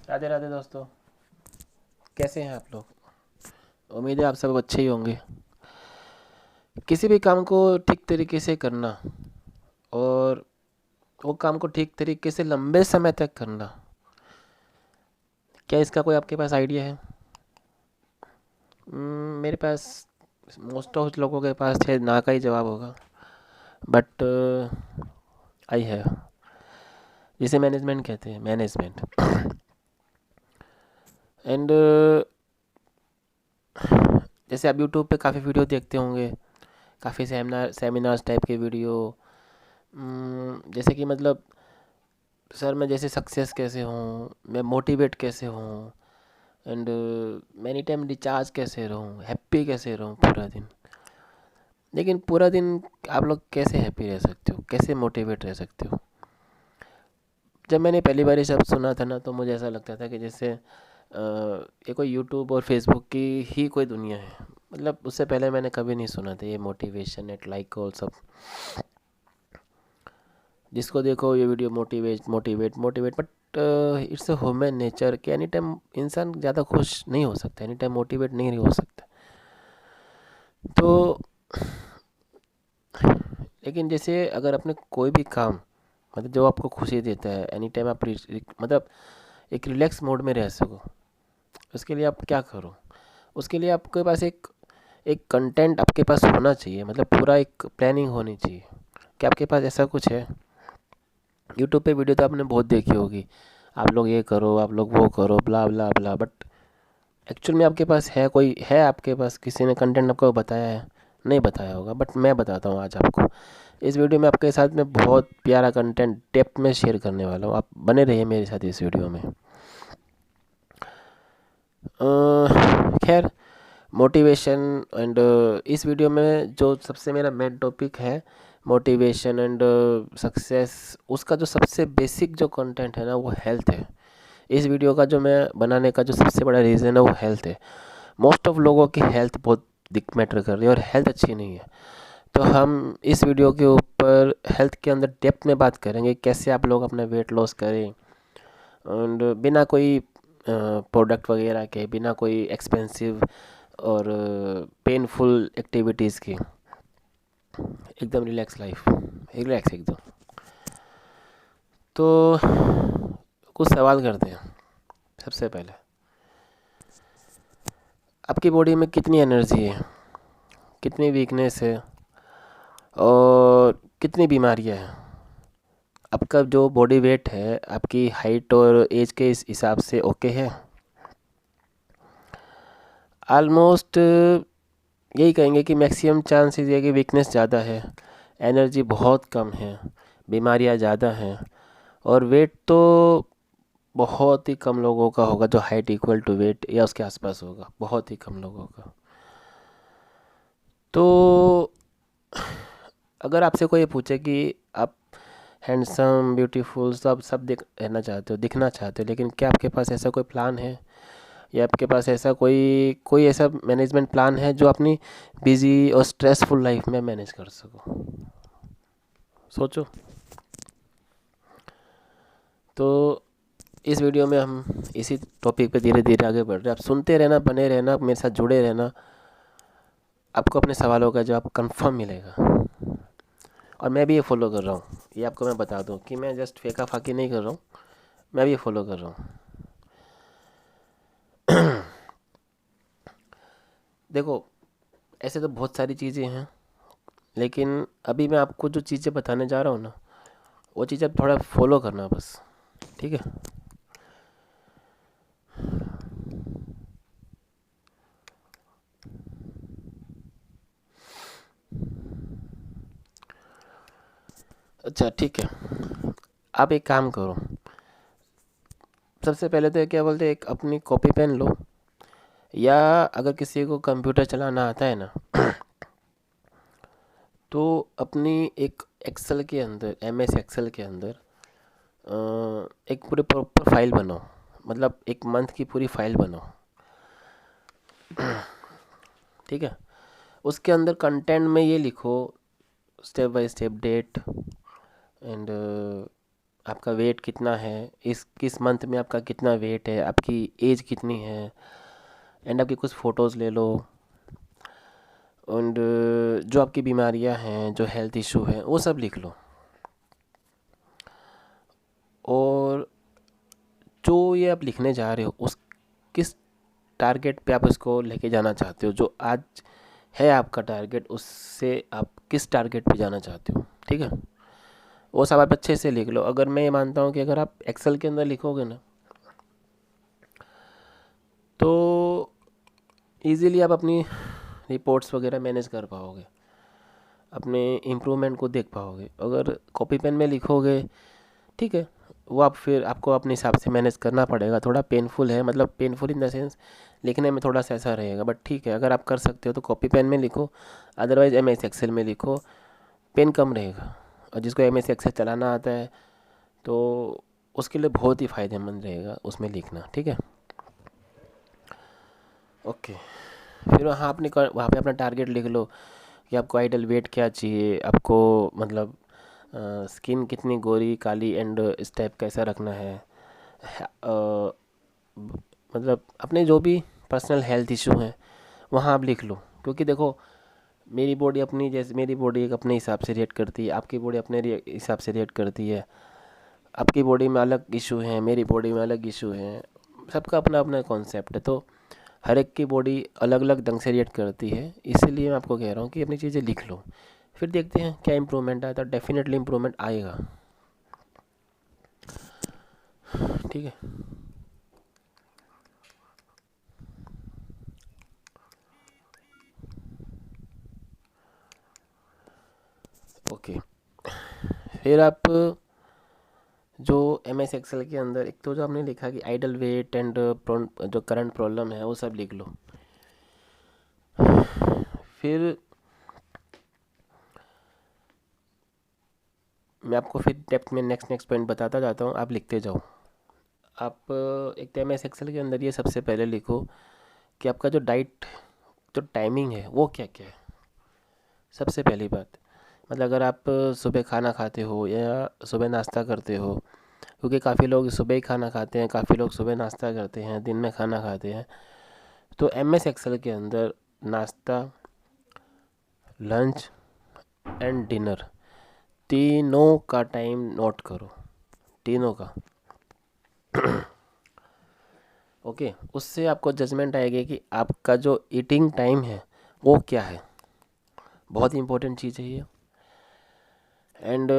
राधे राधे दोस्तों। कैसे हैं आप लोग? उम्मीद है आप सब अच्छे ही होंगे। किसी भी काम को ठीक तरीके से करना और वो काम को ठीक तरीके से लंबे समय तक करना, क्या इसका कोई आपके पास आइडिया है? मेरे पास मोस्ट ऑफ लोगों के पास शायद ना का ही जवाब होगा, बट आई है, जिसे मैनेजमेंट कहते हैं, मैनेजमेंट। एंड जैसे आप यूट्यूब पे काफ़ी वीडियो देखते होंगे, काफ़ी सेमिनार्स टाइप के वीडियो। जैसे कि मतलब सर मैं जैसे सक्सेस कैसे हूँ, मैं मोटिवेट कैसे हूँ, एंड मैनी टाइम रिचार्ज कैसे रहूँ, हैप्पी कैसे रहूँ पूरा दिन। लेकिन पूरा दिन आप लोग कैसे हैप्पी रह सकते हो, कैसे मोटिवेट रह सकते हो? जब मैंने पहली बार ये शब्द सुना था ना, तो मुझे ऐसा लगता था कि जैसे ये कोई यूट्यूब और फेसबुक की ही कोई दुनिया है। मतलब उससे पहले मैंने कभी नहीं सुना था ये मोटिवेशन एट लाइक और सब। जिसको देखो ये video motivate motivate motivate, but it's a human nature कि एनी टाइम इंसान ज़्यादा खुश नहीं हो सकता, एनी टाइम मोटिवेट नहीं हो सकता। तो लेकिन जैसे अगर अपने कोई भी काम, मतलब जो आपको खुशी देता है, एनी टाइम आप मतलब एक रिलैक्स मोड में रह सको, उसके लिए आप क्या करो? उसके लिए आपके पास एक एक कंटेंट आपके पास होना चाहिए, मतलब पूरा एक प्लानिंग होनी चाहिए। क्या आपके पास ऐसा कुछ है? यूट्यूब पे वीडियो तो आपने बहुत देखी होगी, आप लोग ये करो, आप लोग वो करो, ब्ला ब्ला ब्ला, बट एक्चुअल में आपके पास है कोई, है आपके पास किसी ने कंटेंट आपको बताया है? नहीं बताया होगा, बट मैं बताता हूँ आज आपको। इस वीडियो में आपके साथ मैं बहुत प्यारा कंटेंट डेप्थ में शेयर करने वाला हूँ, आप बने रहिए मेरे साथ इस वीडियो में। खैर, मोटिवेशन एंड इस वीडियो में जो सबसे मेरा मेन टॉपिक है, मोटिवेशन एंड सक्सेस, उसका जो सबसे बेसिक जो कंटेंट है ना, वो हेल्थ है। इस वीडियो का जो मैं बनाने का जो सबसे बड़ा रीज़न है वो हेल्थ है। मोस्ट ऑफ लोगों की हेल्थ बहुत दिक मैटर कर रही है और हेल्थ अच्छी नहीं है। तो हम इस वीडियो के ऊपर हेल्थ के अंदर डेप्थ में बात करेंगे, कैसे आप लोग अपना वेट लॉस करें एंड बिना कोई प्रोडक्ट वगैरह के, बिना कोई एक्सपेंसिव और पेनफुल एक्टिविटीज़ की, एकदम रिलैक्स लाइफ, रिलैक्स एकदम। तो कुछ सवाल करते हैं। सबसे पहले, आपकी बॉडी में कितनी एनर्जी है, कितनी वीकनेस है और कितनी बीमारियां हैं? आपका जो बॉडी वेट है आपकी हाइट और एज के इस हिसाब से ओके है? ऑलमोस्ट यही कहेंगे कि मैक्सिमम चांसेस ये कि वीकनेस ज़्यादा है, एनर्जी बहुत कम है, बीमारियां ज़्यादा हैं, और वेट तो बहुत ही कम लोगों का होगा जो हाइट इक्वल टू वेट या उसके आसपास होगा, बहुत ही कम लोगों का। तो अगर आपसे कोई पूछे कि आप हैंडसम ब्यूटीफुल सब सब रहना चाहते हो, दिखना चाहते हो, लेकिन क्या आपके पास ऐसा कोई प्लान है, या आपके पास ऐसा कोई कोई ऐसा मैनेजमेंट प्लान है जो अपनी बिजी और स्ट्रेसफुल लाइफ में मैनेज कर सको? सोचो। तो इस वीडियो में हम इसी टॉपिक पे धीरे धीरे आगे बढ़ रहे हैं। आप सुनते रहना, बने रहना, मेरे साथ जुड़े रहना, आपको अपने सवालों का जवाब कंफर्म मिलेगा। और मैं भी ये फॉलो कर रहा हूँ, ये आपको मैं बता दूँ कि मैं जस्ट फेंका फाकी नहीं कर रहा हूँ, मैं भी ये फॉलो कर रहा हूँ। देखो, ऐसे तो बहुत सारी चीज़ें हैं, लेकिन अभी मैं आपको जो चीज़ें बताने जा रहा हूँ ना, वो चीज़ें आप थोड़ा फॉलो करना बस, ठीक है? अच्छा ठीक है, आप एक काम करो। सबसे पहले तो क्या बोलते हैं, एक अपनी कॉपी पेन लो, या अगर किसी को कंप्यूटर चलाना आता है ना, तो अपनी एक एक्सेल के अंदर, एम एस एक्सेल के अंदर एक पूरे प्रॉपर फाइल बनाओ, मतलब एक मंथ की पूरी फाइल बनाओ, ठीक है? उसके अंदर कंटेंट में ये लिखो, step by step date and आपका वेट कितना है, इस किस मंथ में आपका कितना वेट है, आपकी एज कितनी है, एंड आपकी कुछ फ़ोटोज़ ले लो। एंड जो आपकी बीमारियां हैं, जो हेल्थ इशू हैं, वो सब लिख लो। और जो ये आप लिखने जा रहे हो उस किस टारगेट पे आप इसको लेके जाना चाहते हो, जो आज है आपका टारगेट, उससे आप किस टारगेट पे जाना चाहते हो, ठीक है। वो सब आप अच्छे से लिख लो। अगर मैं ये मानता हूँ कि अगर आप एक्सेल के अंदर लिखोगे ना, तो इजीली आप अपनी रिपोर्ट्स वगैरह मैनेज कर पाओगे, अपने इम्प्रूवमेंट को देख पाओगे। अगर कॉपी पेन में लिखोगे, ठीक है, वो आप फिर आपको अपने हिसाब से मैनेज करना पड़ेगा। थोड़ा पेनफुल है, मतलब पेनफुल इन द सेंस लिखने में थोड़ा सा ऐसा रहेगा, बट ठीक है, अगर आप कर सकते हो तो कॉपी पेन में लिखो। अदरवाइज एम एस एक्सेल में लिखो, पेन कम रहेगा। और जिसको एम एस एक्सेल चलाना आता है तो उसके लिए बहुत ही फ़ायदेमंद रहेगा उसमें लिखना, ठीक है। ओके, फिर वहाँ पे अपना टारगेट लिख लो कि आपको आइडल वेट क्या चाहिए, आपको मतलब स्किन कितनी गोरी काली एंड इस टाइप कैसा रखना है। मतलब अपने जो भी पर्सनल हेल्थ इशू हैं वहाँ आप लिख लो। क्योंकि देखो, मेरी बॉडी अपनी, जैसे मेरी बॉडी एक अपने हिसाब से रिएक्ट करती है, आपकी बॉडी अपने हिसाब से रिएक्ट करती है। आपकी बॉडी में अलग इशू हैं, मेरी बॉडी में अलग इशू हैं, सबका अपना अपना कॉन्सेप्ट है। तो हर एक की बॉडी अलग अलग ढंग से रिएक्ट करती है, इसीलिए मैं आपको कह रहा हूँ कि अपनी चीज़ें लिख लो। फिर देखते हैं क्या इम्प्रूवमेंट आता है। डेफिनेटली इम्प्रूवमेंट आएगा, ठीक है। ओके, फिर आप जो एम एस एक्सेल के अंदर एक तो जो आपने लिखा कि आइडल वेट एंड जो करंट प्रॉब्लम है वो सब लिख लो। फिर मैं आपको फिर डेप्थ में नेक्स्ट नेक्स्ट पॉइंट बताता जाता हूँ, आप लिखते जाओ। आप एक तो एम एस एक्सेल के अंदर ये सबसे पहले लिखो कि आपका जो डाइट, जो टाइमिंग है वो क्या क्या है। सबसे पहली बात, मतलब अगर आप सुबह खाना खाते हो या सुबह नाश्ता करते हो, क्योंकि काफ़ी लोग सुबह ही खाना खाते हैं, काफ़ी लोग सुबह नाश्ता करते हैं, दिन में खाना खाते हैं। तो एम एस एक्सेल के अंदर नाश्ता, लंच एंड डिनर, तीनों का टाइम नोट करो, तीनों का। ओके, उससे आपको जजमेंट आएगी कि आपका जो ईटिंग टाइम है वो क्या है। बहुत इंपॉर्टेंट चीज़ है ये। एंड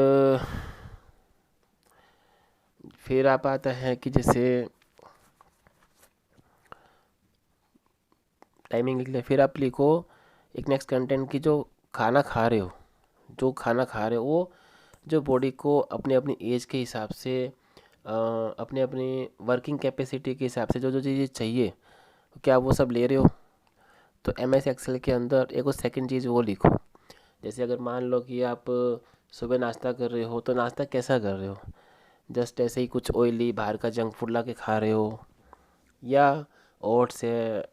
फिर आप आता है कि जैसे टाइमिंग लिख लिया, फिर आप लिखो एक नेक्स्ट कंटेंट की जो खाना खा रहे हो, जो खाना खा रहे हो वो जो बॉडी को अपने अपनी एज के हिसाब से, अपने अपनी वर्किंग कैपेसिटी के हिसाब से जो जो चीज़ें चाहिए, क्या वो सब ले रहे हो। तो एम एस एक्सेल के अंदर एक और सेकंड चीज़ वो लिखो। जैसे अगर मान लो कि आप सुबह नाश्ता कर रहे हो, तो नाश्ता कैसा कर रहे हो। जस्ट ऐसे ही कुछ ऑयली बाहर का जंक फूड ला के खा रहे हो, या ओट्स है,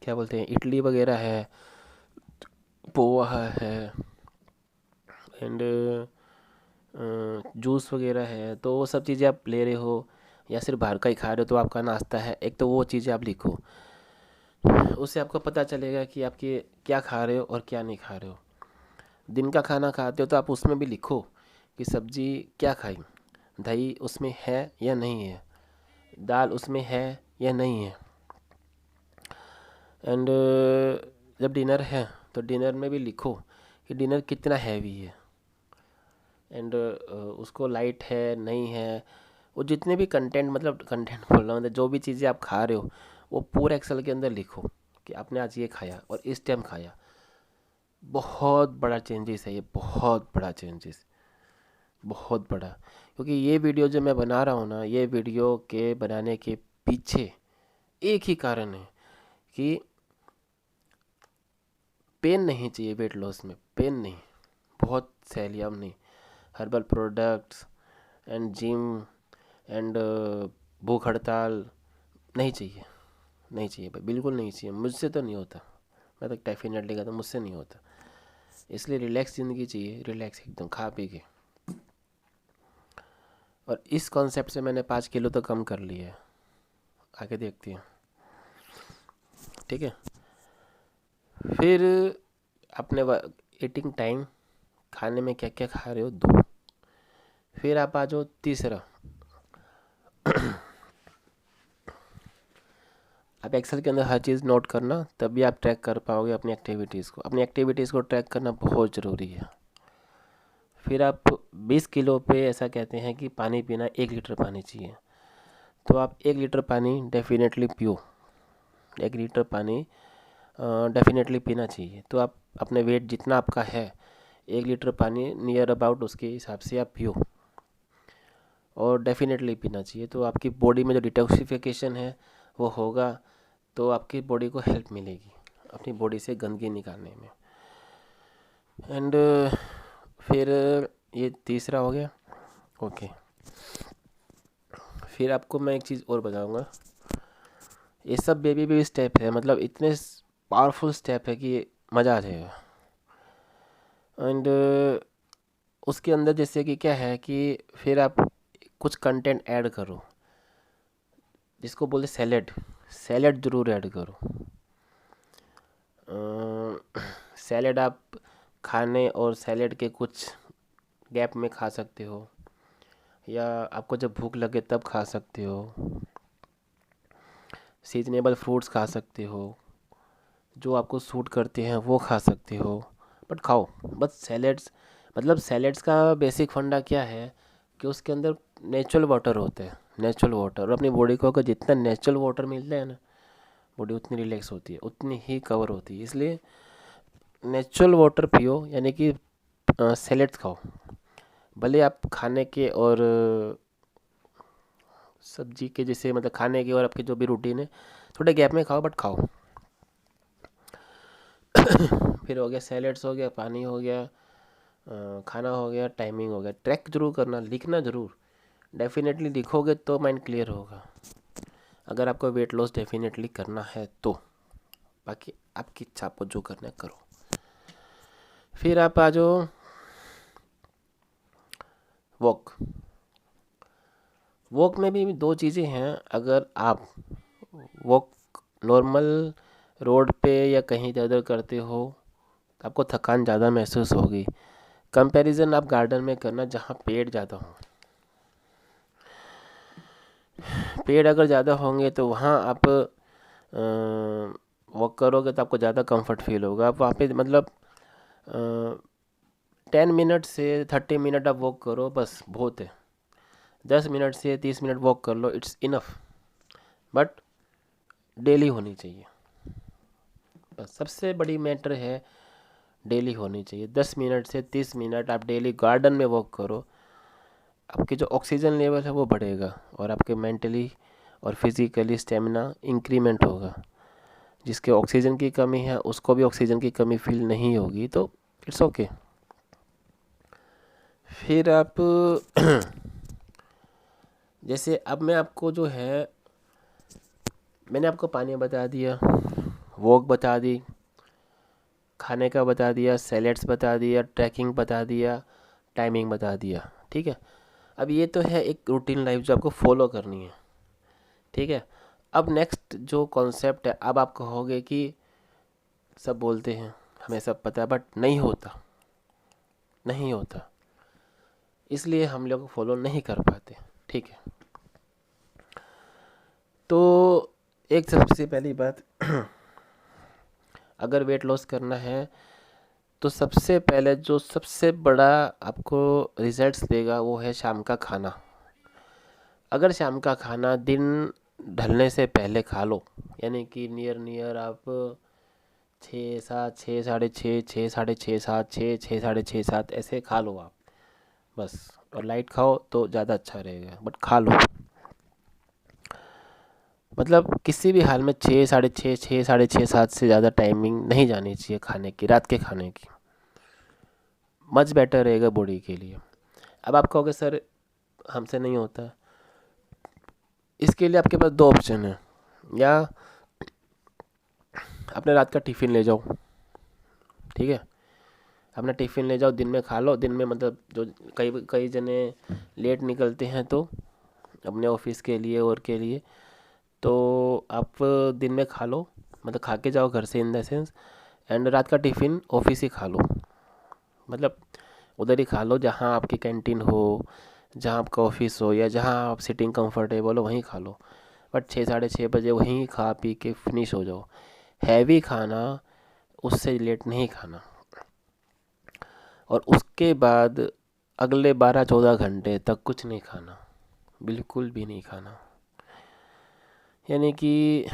क्या बोलते हैं, इडली वगैरह है, पोहा है, एंड जूस वगैरह है, तो वो सब चीज़ें आप ले रहे हो या सिर्फ बाहर का ही खा रहे हो, तो आपका नाश्ता है। एक तो वो चीज़ें आप लिखो, उससे आपको पता चलेगा कि आपके क्या खा रहे हो और क्या नहीं खा रहे हो। दिन का खाना खाते हो तो आप उसमें भी लिखो कि सब्जी क्या खाई, दही उसमें है या नहीं है, दाल उसमें है या नहीं है। एंड जब डिनर है तो डिनर में भी लिखो कि डिनर कितना हैवी है, एंड उसको लाइट है नहीं है। वो जितने भी कंटेंट, मतलब कंटेंट बोल रहा हूँ, मतलब जो भी चीज़ें आप खा रहे हो वो पूरा एक्सेल के अंदर लिखो कि आपने आज ये खाया और इस टाइम खाया। बहुत बड़ा चेंजेस है ये, बहुत बड़ा चेंजेस, बहुत बड़ा। क्योंकि ये वीडियो जो मैं बना रहा हूँ ना, ये वीडियो के बनाने के पीछे एक ही कारण है कि पेन नहीं चाहिए वेट लॉस में, पेन नहीं, बहुत सैलियम नहीं, herbal products and gym and भूख हड़ताल नहीं चाहिए, नहीं चाहिए भाई, बिल्कुल नहीं चाहिए। मुझसे तो नहीं होता, मैं तो डेफिनेटली कहता हूँ मुझसे नहीं होता। इसलिए रिलैक्स ज़िंदगी चाहिए, रिलैक्स एकदम खा पी के। और इस कॉन्सेप्ट से मैंने 5 किलो तो कम कर लिया है। आगे देखते हैं, ठीक है। फिर अपने ईटिंग टाइम, खाने में क्या क्या खा रहे हो, दो। फिर आप आ जाओ तीसरा, आप एक्सेल के अंदर हर चीज़ नोट करना, तभी आप ट्रैक कर पाओगे अपनी एक्टिविटीज़ को। अपनी एक्टिविटीज़ को ट्रैक करना बहुत ज़रूरी है। फिर आप 20 किलो पे ऐसा कहते हैं कि पानी पीना 1 लीटर पानी चाहिए, तो आप 1 लीटर पानी डेफिनेटली पियो। 1 लीटर पानी डेफिनेटली पीना चाहिए। तो आप अपने वेट जितना आपका है, 1 लीटर पानी नियर अबाउट उसके हिसाब से आप पियो, और डेफिनेटली पीना चाहिए। तो आपकी बॉडी में जो डिटॉक्सिफिकेशन है वो होगा, तो आपकी बॉडी को हेल्प मिलेगी अपनी बॉडी से गंदगी निकालने में। एंड फिर ये तीसरा हो गया, ओके। फिर आपको मैं एक चीज़ और बताऊंगा। ये सब बेबी बेबी स्टेप है, मतलब इतने पावरफुल स्टेप है कि मज़ा आ जाएगा। एंड उसके अंदर जैसे कि क्या है कि फिर आप कुछ कंटेंट ऐड करो, जिसको बोलते सैलेड। सैलेड ज़रूर ऐड करो। सैलेड आप खाने और सैलेड के कुछ गैप में खा सकते हो, या आपको जब भूख लगे तब खा सकते हो। सीजनेबल फ्रूट्स खा सकते हो, जो आपको सूट करते हैं वो खा सकते हो, बट खाओ बस सैलेड्स। मतलब सैलेड्स का बेसिक फंडा क्या है कि उसके अंदर नेचुरल वाटर होते हैं, नेचुरल वाटर। और अपनी बॉडी को अगर जितना नेचुरल वाटर मिलता है ना, बॉडी उतनी रिलैक्स होती है, उतनी ही कवर होती है। इसलिए नेचुरल वाटर पियो, यानी कि सैलेड्स खाओ। भले आप खाने के और सब्जी के जैसे, मतलब खाने के और आपके जो भी रूटीन है थोड़े गैप में खाओ, बट खाओ। फिर हो गया सैलेड्स, हो गया पानी, हो गया खाना, हो गया टाइमिंग, हो गया। ट्रैक जरूर करना, लिखना ज़रूर। डेफिनेटली लिखोगे तो माइंड क्लियर होगा, अगर आपको वेट लॉस डेफिनेटली करना है तो। बाकी आपकी इच्छा, आपको जो करना है करो। फिर आप आ जाओ वॉक। वॉक में भी दो चीज़ें हैं। अगर आप वॉक नॉर्मल रोड पे या कहीं इधर उधर करते हो, आपको थकान ज़्यादा महसूस होगी। कंपैरिजन आप गार्डन में करना जहाँ पेड़ ज़्यादा हों। पेड़ अगर ज़्यादा होंगे तो वहाँ आप वॉक करोगे तो आपको ज़्यादा कंफर्ट फील होगा। आप वहाँ पे मतलब 10 मिनट से 30 मिनट आप वॉक करो, बस बहुत है। 10 मिनट से 30 मिनट वॉक कर लो, इट्स इनफ। बट डेली होनी चाहिए, बस सबसे बड़ी मैटर है, डेली होनी चाहिए। 10 मिनट से 30 मिनट आप डेली गार्डन में वॉक करो, आपके जो ऑक्सीजन लेवल है वो बढ़ेगा, और आपके मेंटली और फिज़िकली स्टेमिना इंक्रीमेंट होगा। जिसके ऑक्सीजन की कमी है उसको भी ऑक्सीजन की कमी फील नहीं होगी, तो इट्स ओके। फिर आप जैसे अब मैं आपको जो है, मैंने आपको पानी बता दिया, वॉक बता दी, खाने का बता दिया, सैलेड्स बता दिया, ट्रैकिंग बता दिया, टाइमिंग बता दिया, ठीक है। अब ये तो है एक रूटीन लाइफ जो आपको फॉलो करनी है, ठीक है। अब नेक्स्ट जो कॉन्सेप्ट है, अब आप कहोगे कि सब बोलते हैं हमें सब पता है, बट नहीं होता, नहीं होता, इसलिए हम लोग फॉलो नहीं कर पाते, ठीक है। तो एक सबसे पहली बात, अगर वेट लॉस करना है तो सबसे पहले जो सबसे बड़ा आपको रिजल्ट्स देगा वो है शाम का खाना। अगर शाम का खाना दिन ढलने से पहले खा लो, यानी कि नियर नियर आप 6 7, 6 साढ़े 6, 6 साढ़े 6 7, 6 6 साढ़े 6 7 ऐसे खा लो आप, बस। और लाइट खाओ तो ज़्यादा अच्छा रहेगा, बट खा लो। मतलब किसी भी हाल में 6 साढ़े 6, 6 साढ़े 6 7 से ज़्यादा टाइमिंग नहीं जानी चाहिए खाने की, रात के खाने की। मच बेटर रहेगा बॉडी के लिए। अब आप कहोगे सर हमसे नहीं होता, इसके लिए आपके पास दो ऑप्शन है। या अपने रात का टिफ़िन ले जाओ, ठीक है, अपना टिफ़िन ले जाओ, दिन में खा लो। दिन में मतलब जो कई कई जने लेट निकलते हैं तो अपने ऑफिस के लिए और के लिए, तो आप दिन में खा लो, मतलब खा के जाओ घर से इन द सेंस, एंड रात का टिफ़िन ऑफिस ही खा लो। मतलब उधर ही खा लो जहाँ आपकी कैंटीन हो, जहाँ आपका ऑफिस हो, या जहाँ आप सिटिंग कंफर्टेबल हो वहीं खा लो। बट 6 साढ़े 6 बजे वहीं खा पी के फिनिश हो जाओ। हैवी खाना उससे लेट नहीं खाना। और उसके बाद अगले 12 14 घंटे तक कुछ नहीं खाना, बिल्कुल भी नहीं खाना। यानी कि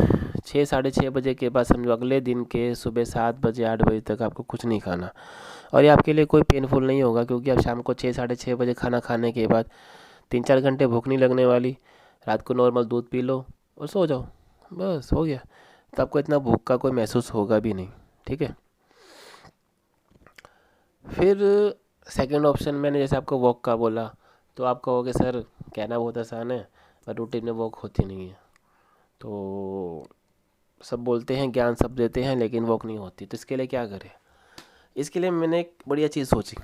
6 साढ़े 6 बजे के बाद समझो अगले दिन के सुबह 7 बजे 8 बजे तक आपको कुछ नहीं खाना। और ये आपके लिए कोई पेनफुल नहीं होगा, क्योंकि आप शाम को 6 साढ़े 6 बजे खाना खाने के बाद 3 4 घंटे भूख नहीं लगने वाली। रात को नॉर्मल दूध पी लो और सो जाओ, बस हो गया। तो आपको इतना भूख का कोई महसूस होगा भी नहीं। ठीक है। फिर सेकंड ऑप्शन मैंने जैसे आपको वॉक का बोला, तो आप कहोगे सर कहना बहुत आसान है पर रूटीन में वॉक होती नहीं है। तो सब बोलते हैं, ज्ञान सब देते हैं, लेकिन वॉक नहीं होती। तो इसके लिए क्या करें? इसके लिए मैंने एक बढ़िया चीज़ सोची।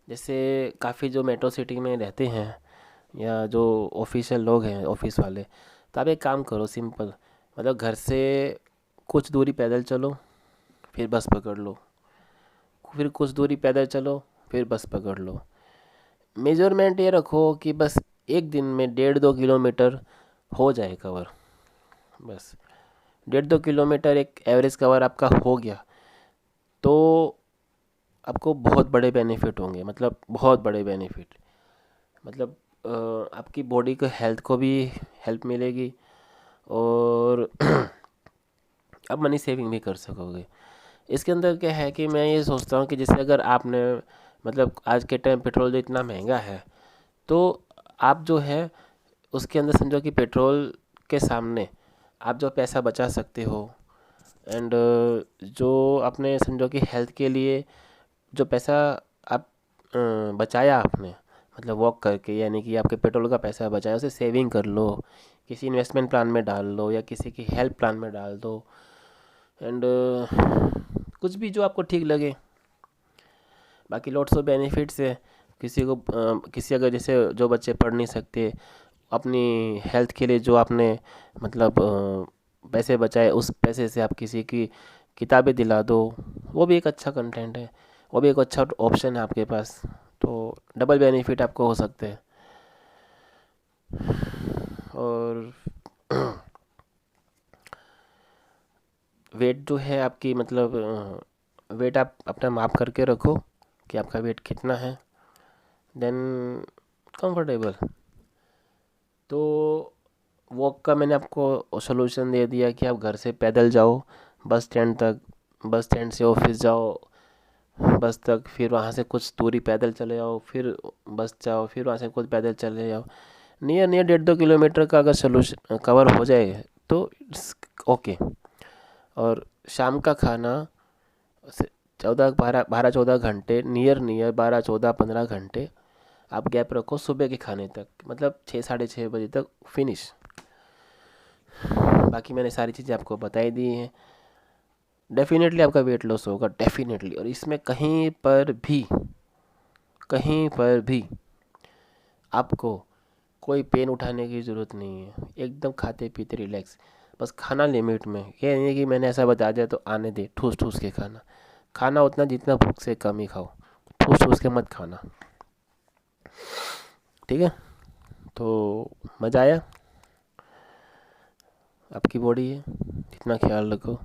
जैसे काफ़ी जो मेट्रो सिटी में रहते हैं या जो ऑफिशियल लोग हैं ऑफिस वाले, तो आप एक काम करो सिंपल, मतलब घर से कुछ दूरी पैदल चलो, फिर बस पकड़ लो, फिर कुछ दूरी पैदल चलो, फिर बस पकड़ लो। मेजरमेंट ये रखो कि बस एक दिन में 1.5 2 किलोमीटर हो जाए कवर। बस 1.5 2 किलोमीटर एक एवरेज कवर आपका हो गया तो आपको बहुत बड़े बेनिफिट होंगे, मतलब बहुत बड़े बेनिफिट। मतलब आपकी बॉडी को हेल्थ को भी हेल्प मिलेगी, और आप मनी सेविंग भी कर सकोगे। इसके अंदर क्या है कि मैं ये सोचता हूँ कि जैसे अगर आपने, मतलब आज के टाइम पेट्रोल जो इतना महंगा है, तो आप जो है उसके अंदर समझो कि पेट्रोल के सामने आप जो पैसा बचा सकते हो, एंड जो आपने समझो कि हेल्थ के लिए जो पैसा आप बचाया आपने, मतलब वॉक करके, यानी कि आपके पेट्रोल का पैसा बचाया, उसे सेविंग कर लो, किसी इन्वेस्टमेंट प्लान में डाल लो या किसी की हेल्प प्लान में डाल दो, एंड कुछ भी जो आपको ठीक लगे। बाकी लॉट्स ऑफ बेनिफिट्स है। किसी को किसी अगर जैसे जो बच्चे पढ़ नहीं सकते, अपनी हेल्थ के लिए जो आपने मतलब पैसे बचाए, उस पैसे से आप किसी की किताबें दिला दो, वो भी एक अच्छा कंटेंट है, वो भी एक अच्छा ऑप्शन है आपके पास। तो डबल बेनिफिट आपको हो सकते हैं। और वेट जो है आपकी, मतलब वेट आप अपना माप करके रखो कि आपका वेट कितना है, देन कंफर्टेबल। तो वॉक का मैंने आपको सोल्यूशन दे दिया कि आप घर से पैदल जाओ बस स्टैंड तक, बस स्टैंड से ऑफिस जाओ बस तक, फिर वहाँ से कुछ दूरी पैदल चले जाओ, फिर बस जाओ, फिर वहाँ से कुछ पैदल चले जाओ। नियर नियर 1.5 2 किलोमीटर का अगर सोल्यूशन कवर हो जाए तो इट्स ओके। और शाम का खाना 14 12 14 घंटे, नियर नियर 12 14 15 घंटे आप गैप रखो सुबह के खाने तक, मतलब 6 साढ़े 6 बजे तक फिनिश। बाकी मैंने सारी चीज़ें आपको बताई दी हैं। डेफिनेटली आपका वेट लॉस होगा, डेफिनेटली। और इसमें कहीं पर भी आपको कोई पेन उठाने की ज़रूरत नहीं है। एकदम खाते पीते रिलैक्स, बस खाना लिमिट में। ये नहीं है कि मैंने ऐसा बता दिया तो आने दे ठूस ठूस के खाना। खाना उतना जितना भूख से कम ही खाओ, ठूस ठूस के मत खाना। ठीक है। तो मज़ा आया? आपकी बॉडी है, जितना ख्याल रखो,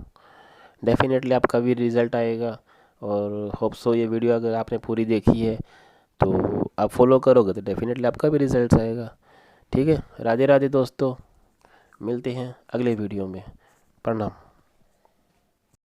डेफिनेटली आपका भी रिज़ल्ट आएगा। और होप सो ये वीडियो अगर आपने पूरी देखी है तो आप फॉलो करोगे तो डेफिनेटली आपका भी रिजल्ट आएगा। ठीक है। राधे राधे दोस्तों, मिलते हैं अगले वीडियो में। प्रणाम।